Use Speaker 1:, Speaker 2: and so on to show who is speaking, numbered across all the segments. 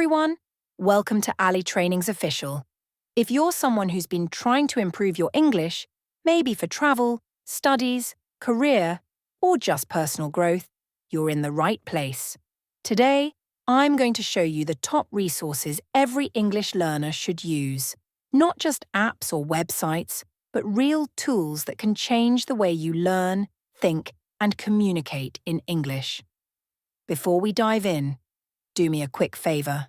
Speaker 1: everyone! Welcome to Ali Training's Official. If you're someone who's been trying to improve your English, maybe for travel, studies, career, or just personal growth, you're in the right place. Today, I'm going to show you the top resources every English learner should use. Not just apps or websites, but real tools that can change the way you learn, think, and communicate in English. Before we dive in, do me a quick favor.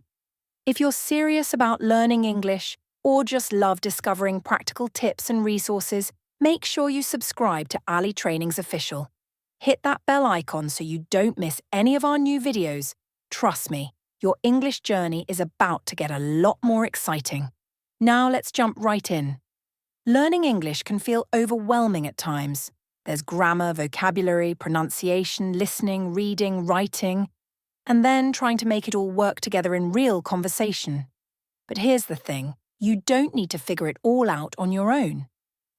Speaker 1: If you're serious about learning English or just love discovering practical tips and resources, make sure you subscribe to Ali Training's Official. Hit that bell icon so you don't miss any of our new videos. Trust me, your English journey is about to get a lot more exciting. Now let's jump right in. Learning English can feel overwhelming at times. There's grammar, vocabulary, pronunciation, listening, reading, writing, and then trying to make it all work together in real conversation. But here's the thing, you don't need to figure it all out on your own.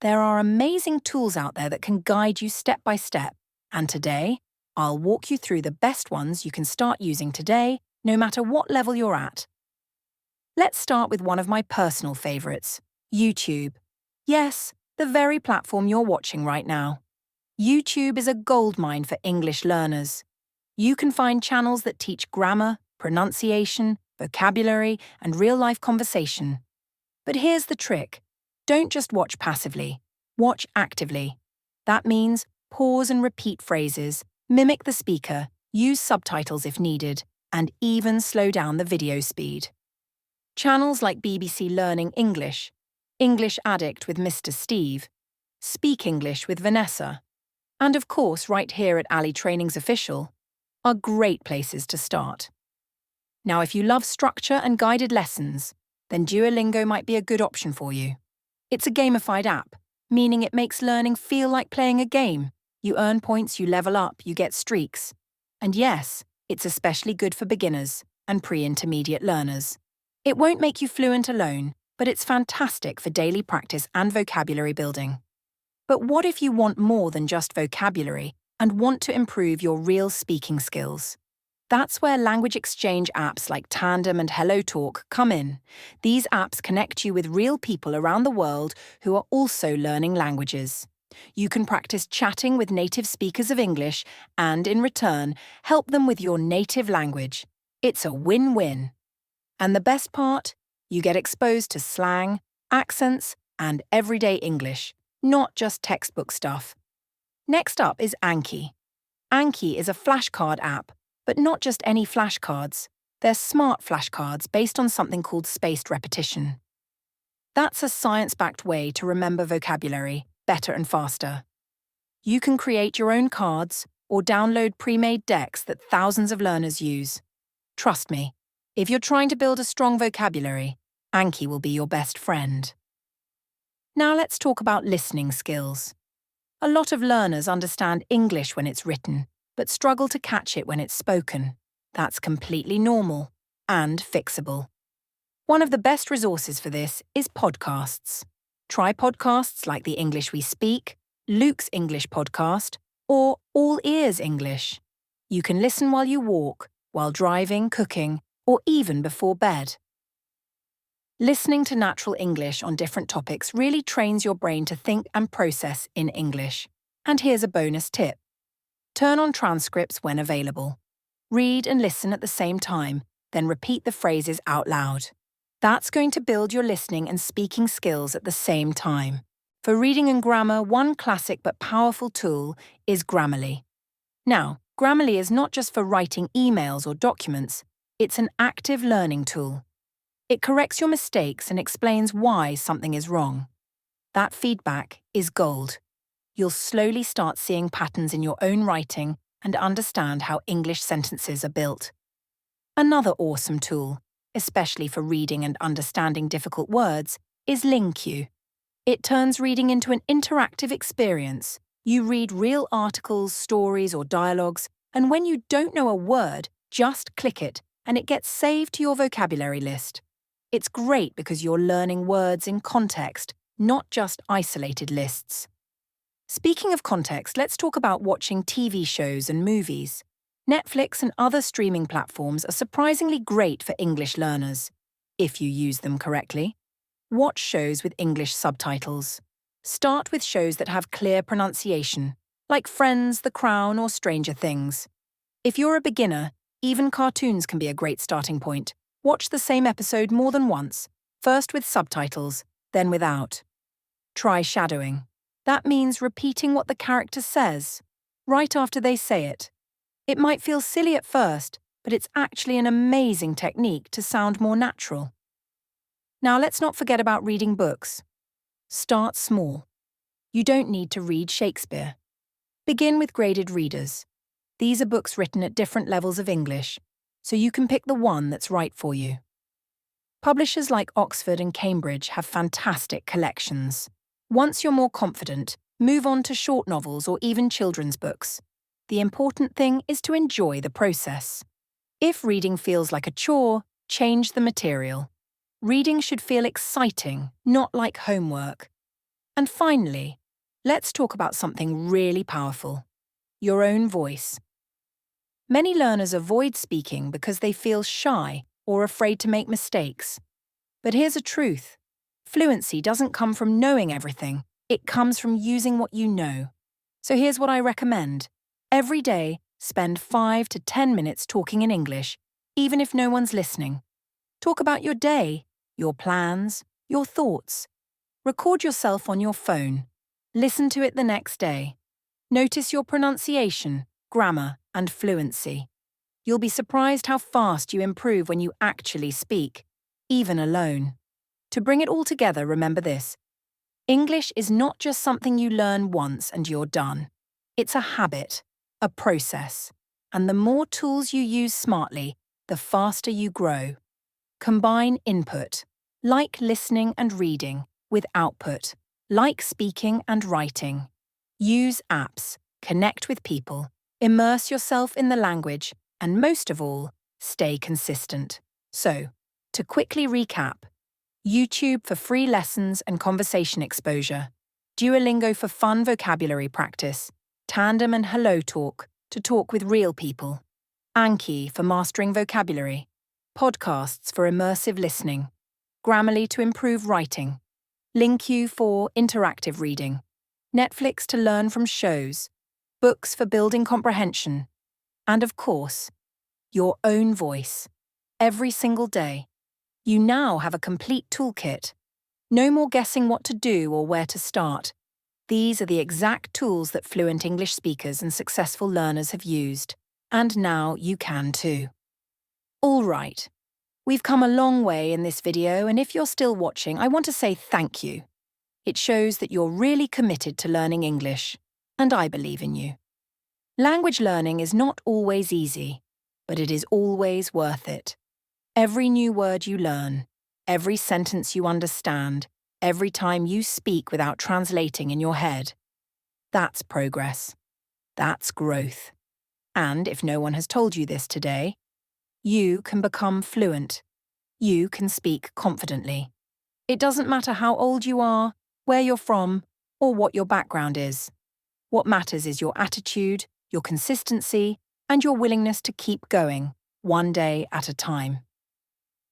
Speaker 1: There are amazing tools out there that can guide you step by step, and today, I'll walk you through the best ones you can start using today, no matter what level you're at. Let's start with one of my personal favorites, YouTube. Yes, the very platform you're watching right now. YouTube is a goldmine for English learners. You can find channels that teach grammar, pronunciation, vocabulary, and real-life conversation. But here's the trick. Don't just watch passively. Watch actively. That means pause and repeat phrases, mimic the speaker, use subtitles if needed, and even slow down the video speed. Channels like BBC Learning English, English Addict with Mr. Steve, Speak English with Vanessa, and of course right here at Ali Training's Official, are great places to start. Now, if you love structure and guided lessons, then Duolingo might be a good option for you. It's a gamified app, meaning it makes learning feel like playing a game. You earn points, you level up, you get streaks. And yes, it's especially good for beginners and pre-intermediate learners. It won't make you fluent alone, but it's fantastic for daily practice and vocabulary building. But what if you want more than just vocabulary and want to improve your real speaking skills? That's where language exchange apps like Tandem and HelloTalk come in. These apps connect you with real people around the world who are also learning languages. You can practice chatting with native speakers of English and, in return, help them with your native language. It's a win-win. And the best part? You get exposed to slang, accents, and everyday English, not just textbook stuff. Next up is Anki. Anki is a flashcard app, but not just any flashcards. They're smart flashcards based on something called spaced repetition. That's a science-backed way to remember vocabulary better and faster. You can create your own cards or download pre-made decks that thousands of learners use. Trust me, if you're trying to build a strong vocabulary, Anki will be your best friend. Now let's talk about listening skills. A lot of learners understand English when it's written, but struggle to catch it when it's spoken. That's completely normal and fixable. One of the best resources for this is podcasts. Try podcasts like The English We Speak, Luke's English Podcast, or All Ears English. You can listen while you walk, while driving, cooking, or even before bed. Listening to natural English on different topics really trains your brain to think and process in English. And here's a bonus tip. Turn on transcripts when available. Read and listen at the same time, then repeat the phrases out loud. That's going to build your listening and speaking skills at the same time. For reading and grammar, one classic but powerful tool is Grammarly. Now, Grammarly is not just for writing emails or documents, it's an active learning tool. It corrects your mistakes and explains why something is wrong. That feedback is gold. You'll slowly start seeing patterns in your own writing and understand how English sentences are built. Another awesome tool, especially for reading and understanding difficult words, is LingQ. It turns reading into an interactive experience. You read real articles, stories, or dialogues, and when you don't know a word, just click it, and it gets saved to your vocabulary list. It's great because you're learning words in context, not just isolated lists. Speaking of context, let's talk about watching TV shows and movies. Netflix and other streaming platforms are surprisingly great for English learners, if you use them correctly. Watch shows with English subtitles. Start with shows that have clear pronunciation, like Friends, The Crown, or Stranger Things. If you're a beginner, even cartoons can be a great starting point. Watch the same episode more than once, first with subtitles, then without. Try shadowing. That means repeating what the character says, right after they say it. It might feel silly at first, but it's actually an amazing technique to sound more natural. Now let's not forget about reading books. Start small. You don't need to read Shakespeare. Begin with graded readers. These are books written at different levels of English, so you can pick the one that's right for you. Publishers like Oxford and Cambridge have fantastic collections. Once you're more confident, move on to short novels or even children's books. The important thing is to enjoy the process. If reading feels like a chore, change the material. Reading should feel exciting, not like homework. And finally, let's talk about something really powerful: your own voice. Many learners avoid speaking because they feel shy or afraid to make mistakes. But here's a truth. Fluency doesn't come from knowing everything. It comes from using what you know. So here's what I recommend. Every day, spend 5 to 10 minutes talking in English, even if no one's listening. Talk about your day, your plans, your thoughts. Record yourself on your phone. Listen to it the next day. Notice your pronunciation, grammar, and fluency. You'll be surprised how fast you improve when you actually speak, even alone. To bring it all together, remember this. English is not just something you learn once and you're done. It's a habit, a process. And the more tools you use smartly, the faster you grow. Combine input, like listening and reading, with output, like speaking and writing. Use apps, connect with people, immerse yourself in the language, and most of all, stay consistent. So, to quickly recap, YouTube for free lessons and conversation exposure, Duolingo for fun vocabulary practice, Tandem and HelloTalk to talk with real people, Anki for mastering vocabulary, podcasts for immersive listening, Grammarly to improve writing, LingQ for interactive reading, Netflix to learn from shows, books for building comprehension, and of course, your own voice, every single day. You now have a complete toolkit. No more guessing what to do or where to start. These are the exact tools that fluent English speakers and successful learners have used. And now you can too. All right. We've come a long way in this video, and if you're still watching, I want to say thank you. It shows that you're really committed to learning English, and I believe in you. Language learning is not always easy, but it is always worth it. Every new word you learn, every sentence you understand, every time you speak without translating in your head, that's progress. That's growth. And if no one has told you this today, you can become fluent. You can speak confidently. It doesn't matter how old you are, where you're from, or what your background is. What matters is your attitude, your consistency, and your willingness to keep going, one day at a time.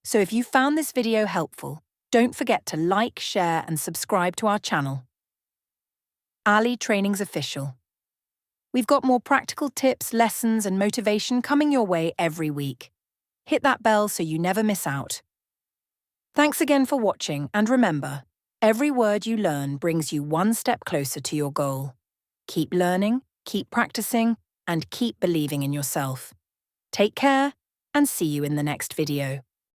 Speaker 1: So if you found this video helpful, don't forget to like, share, and subscribe to our channel. Ali Trainings Official. We've got more practical tips, lessons, and motivation coming your way every week. Hit that bell so you never miss out. Thanks again for watching, and remember, every word you learn brings you one step closer to your goal. Keep learning, keep practicing, and keep believing in yourself. Take care, and see you in the next video.